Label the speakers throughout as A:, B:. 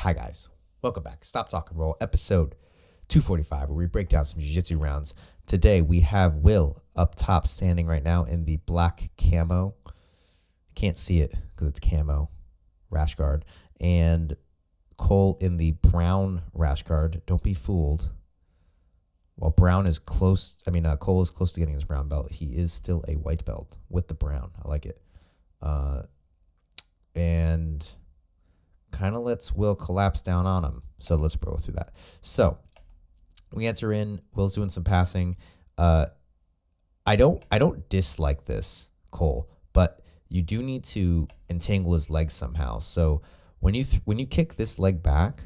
A: Hi guys, welcome back. Stop Talk and Roll, episode 245, where we break down some jiu-jitsu rounds. Today we have Will up top standing right now in the black camo. Can't see it because it's camo rash guard. And Cole in the brown rash guard. Don't be fooled. While Cole is close to getting his brown belt, he is still a white belt with the brown. I like it. And kind of lets Will collapse down on him. So let's go through that. So we enter in. Will's doing some passing. I don't dislike this, Cole, but you do need to entangle his legs somehow. So when you kick this leg back,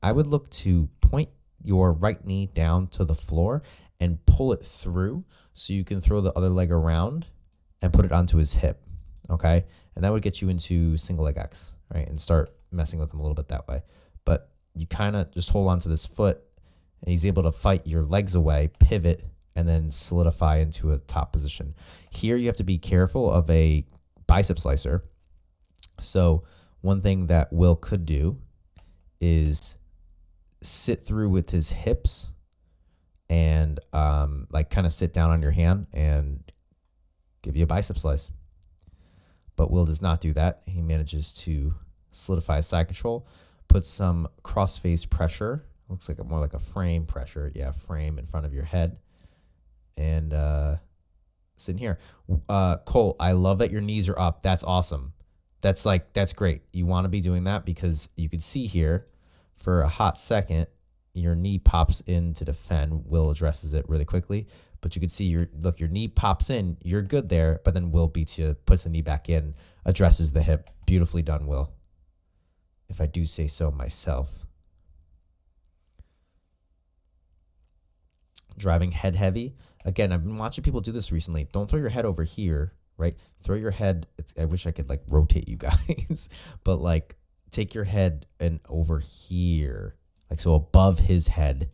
A: I would look to point your right knee down to the floor and pull it through so you can throw the other leg around and put it onto his hip. Okay, and that would get you into single leg X, right, and start messing with him a little bit that way. But you kind of just hold on to this foot, and he's able to fight your legs away, pivot, and then solidify into a top position. Here you have to be careful of a bicep slicer. So one thing that Will could do is sit through with his hips and kind of sit down on your hand and give you a bicep slice. But Will does not do that. He manages to solidify his side control, put some cross-face pressure. Looks like more like a frame pressure. Yeah, frame in front of your head. And sitting here. Cole, I love that your knees are up. That's awesome. That's great. You want to be doing that because you could see here for a hot second, your knee pops in to defend. Will addresses it really quickly. But you can see your knee pops in. You're good there, but then Will beats you, puts the knee back in, addresses the hip. Beautifully done, Will. If I do say so myself. Driving head heavy. Again, I've been watching people do this recently. Don't throw your head over here, right? Throw your head. I wish I could rotate you guys, but take your head and over here, so above his head,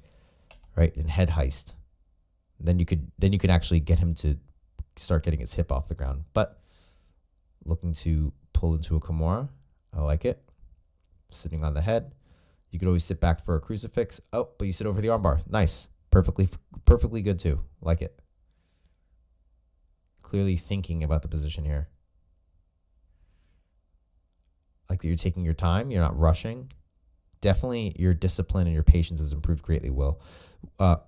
A: right? In head heist. Then you could actually get him to start getting his hip off the ground. But looking to pull into a Kimura. I like it. Sitting on the head. You could always sit back for a crucifix. Oh, but you sit over the armbar. Nice. Perfectly good too. Like it. Clearly thinking about the position here. Like that you're taking your time. You're not rushing. Definitely your discipline and your patience has improved greatly, Will.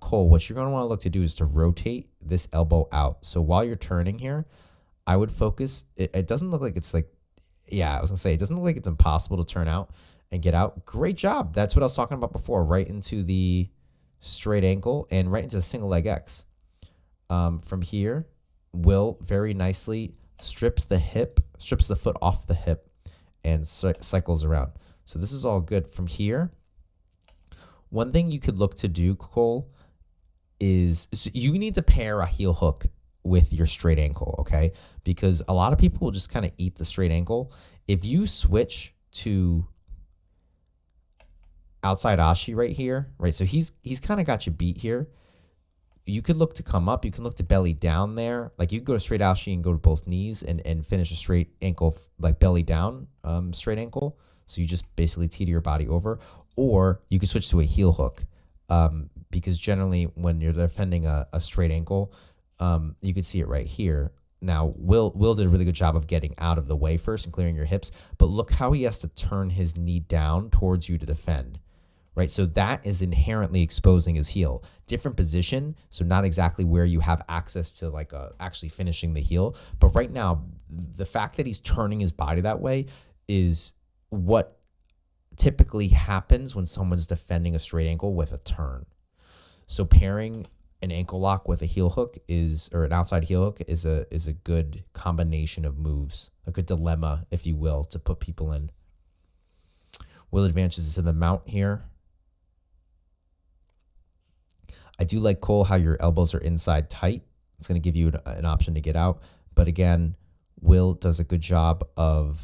A: Cole, what you're going to want to look to do is to rotate this elbow out. So while you're turning here, I would focus. It doesn't look like it's it doesn't look like it's impossible to turn out and get out. Great job. That's what I was talking about before. Right into the straight ankle and right into the single leg X. From here, Will very nicely strips the foot off the hip and cycles around. So this is all good. From here, one thing you could look to do, Cole, is you need to pair a heel hook with your straight ankle, okay? Because a lot of people will just kind of eat the straight ankle. If you switch to outside ashi right here, right? So he's kind of got you beat here. You could look to come up. You can look to belly down there. You could go to straight ashi and go to both knees and finish a straight ankle, belly down straight ankle. So you just basically teeter your body over. Or you could switch to a heel hook because generally when you're defending a straight ankle, you can see it right here. Now, Will did a really good job of getting out of the way first and clearing your hips. But look how he has to turn his knee down towards you to defend. Right, so that is inherently exposing his heel. Different position, so not exactly where you have access to actually finishing the heel. But right now, the fact that he's turning his body that way is what typically happens when someone's defending a straight ankle with a turn. So pairing an ankle lock with a heel hook or an outside heel hook is a good combination of moves, a good dilemma, if you will, to put people in. Will advances to the mount here. I do like, Cole, how your elbows are inside tight. It's going to give you an option to get out. But again, Will does a good job of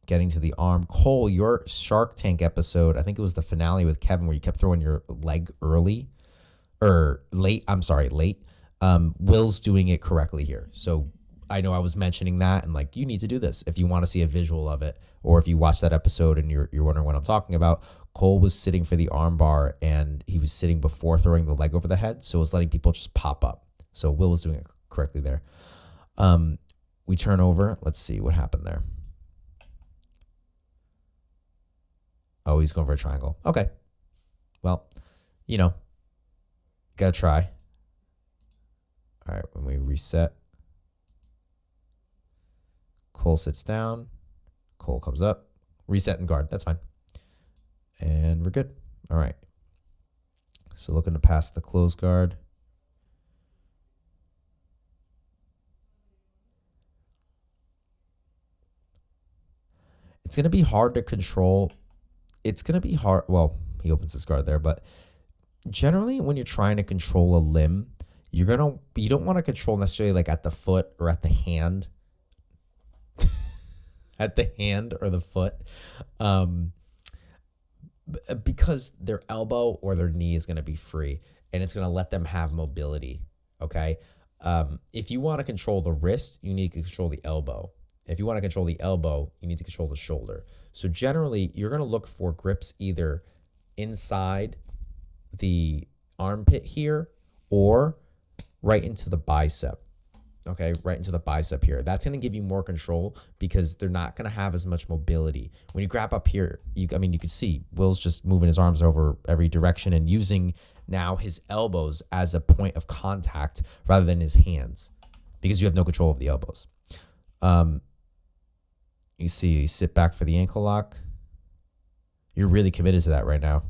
A: getting to the arm. Cole, your Shark Tank episode, I think it was the finale with Kevin where you kept throwing your leg late. Will's doing it correctly here. So I know I was mentioning that and you need to do this if you want to see a visual of it, or if you watch that episode and you're wondering what I'm talking about. Cole was sitting for the arm bar, and he was sitting before throwing the leg over the head, so it was letting people just pop up. So Will was doing it correctly there. We turn over. Let's see what happened there. Oh, he's going for a triangle. Okay. Well, you know, gotta try. All right, when we reset, Cole sits down. Cole comes up. Reset and guard. That's fine. And we're good. All right. So looking to pass the close guard. It's going to be hard to control. It's going to be hard. Well, he opens his guard there, but generally when you're trying to control a limb, you don't want to control necessarily like at the foot or at the hand. At the hand or the foot. Because their elbow or their knee is going to be free, and it's going to let them have mobility. Okay. If you want to control the wrist, you need to control the elbow. If you want to control the elbow, you need to control the shoulder. So generally, you're going to look for grips either inside the armpit here or right into the bicep. Okay, right into the bicep here. That's going to give you more control because they're not going to have as much mobility. When you grab up here, you can see Will's just moving his arms over every direction and using now his elbows as a point of contact rather than his hands because you have no control of the elbows. You see, you sit back for the ankle lock. You're really committed to that right now.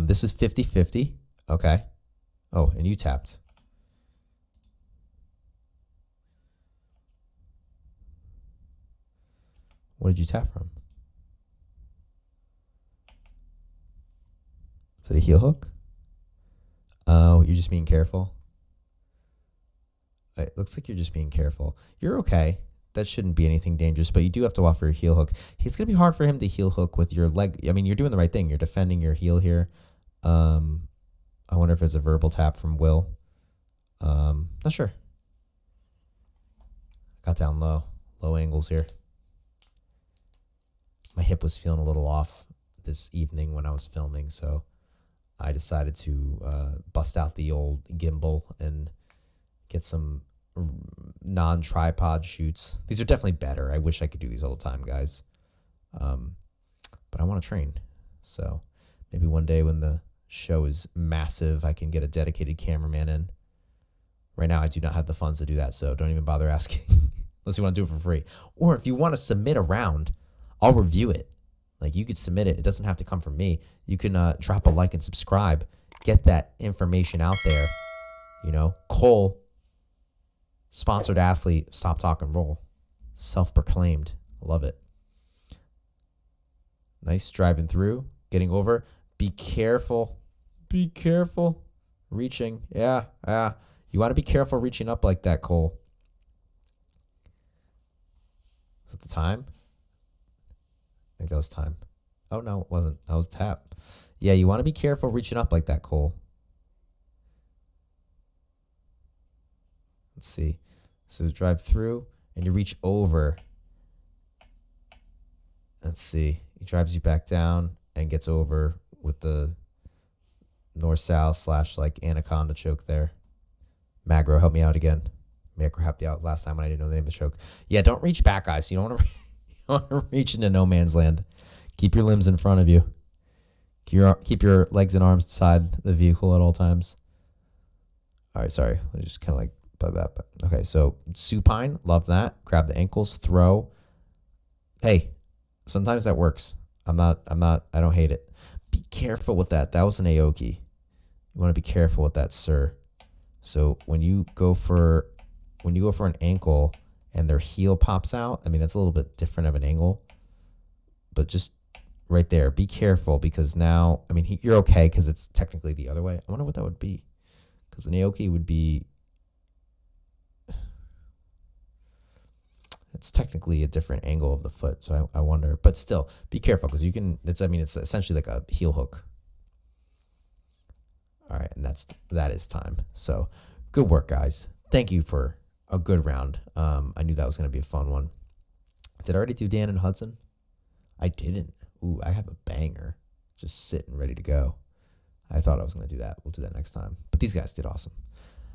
A: This is 50-50. Okay. Oh, and you tapped. What did you tap from? Is it a heel hook? Oh, you're just being careful. It looks like you're just being careful. You're okay. That shouldn't be anything dangerous, but you do have to offer a heel hook. It's going to be hard for him to heel hook with your leg. I mean, you're doing the right thing. You're defending your heel here. I wonder if it's a verbal tap from Will. Not sure. Got down low angles here. My hip was feeling a little off this evening when I was filming, so I decided to bust out the old gimbal and get some non-tripod shoots. These are definitely better. I wish I could do these all the time, guys. But I want to train. So maybe one day when the show is massive, I can get a dedicated cameraman in. Right now, I do not have the funds to do that, so don't even bother asking unless you want to do it for free. Or if you want to submit a round, I'll review it. Like, you could submit it. It doesn't have to come from me. You can drop a like and subscribe. Get that information out there. You know, Cole, sponsored athlete, Stop Talk and Roll. Self-proclaimed. Love it. Nice driving through. Getting over. Be careful. Be careful. Reaching. Yeah. You want to be careful reaching up like that, Cole. Is that the time? I think that was time. Oh, no, it wasn't. That was tap. Yeah, you want to be careful reaching up like that, Cole. Let's see. So drive through and you reach over. Let's see. He drives you back down and gets over with the north-south / like anaconda choke there. Magro, help me out again. Magro helped you out last time when I didn't know the name of the choke. Yeah, don't reach back, guys. You don't want to reach into no man's land. Keep your limbs in front of you. Keep your legs and arms inside the vehicle at all times. All right, sorry. I just kind of like... Okay, so supine, love that. Grab the ankles, throw. Hey, sometimes that works. I don't hate it. Be careful with that. That was an Aoki. You want to be careful with that, sir. So when you go for an ankle and their heel pops out, I mean, that's a little bit different of an angle, but just right there, be careful because now, I mean, you're okay because it's technically the other way. I wonder what that would be because an Aoki would be, it's technically a different angle of the foot. So I wonder, but still be careful because it's essentially like a heel hook. All right. And that is time. So good work, guys. Thank you for a good round. I knew that was going to be a fun one. Did I already do Dan and Hudson? I didn't. Ooh, I have a banger just sitting ready to go. I thought I was going to do that. We'll do that next time. But these guys did awesome.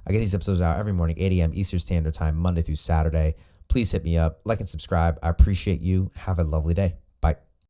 A: I get these episodes out every morning, 8 a.m. Eastern Standard Time, Monday through Saturday. Please hit me up, like and subscribe. I appreciate you. Have a lovely day.